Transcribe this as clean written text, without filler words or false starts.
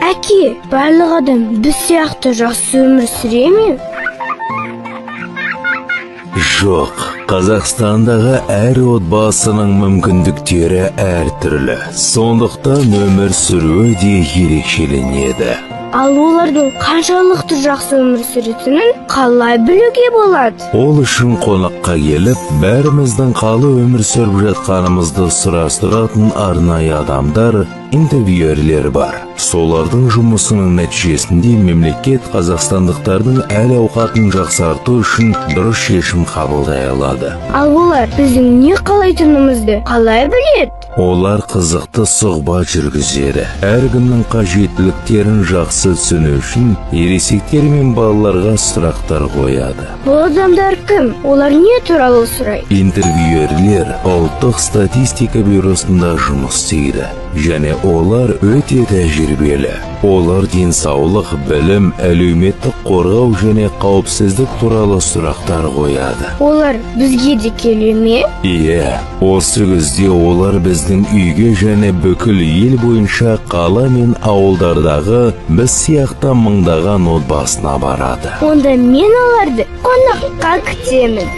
Әке, барлық адам біз сияқты жақсы өмір сүре ме? Жоқ, Қазақстандағы әр отбасының мүмкіндіктері әртүрлі. Сондықтан өмір сүруі де ерекшеленеді. Ал олардың қаншалықты жақсы өмір сүретінін қалай білуге болады? Ол үшін қонаққа келіп, бәріміздің қалы өмір сүріп жатқанымызды сұрастыратын арнайы адамдар, интервьюерлер бар. Солардың жұмысының нәтижесінде мемлекет қазақстандықтардың әл-ауқатын жақсарту үшін дұрыс шешім қабылдай алады. Ал олар біздің не қалайтынымызды қалай біледі? Олар қызықты сұхбат жүргізеді. Әркімнің қажеттіліктерін жақсы түсіну үшін ересектер мен балаларға сұрақтар қояды. Бұл адамдар кім? Олар не туралы сұрайды? Интервьюерлер ұлттық статистика бюросында жұмыс істейді. Және олар өте тәжірибелі. Олар денсаулық, білім, әлеуметтік қорғау және қауіпсіздік туралы сұрақтар қояды. Олар бізге де келе ме? Иә, осы кезде олар біздің үйге және бүкіл ел бойынша қала мен ауылдардағы біз сияқты мыңдаған отбасына барады. Онда мен оларды қонаққа күтемін.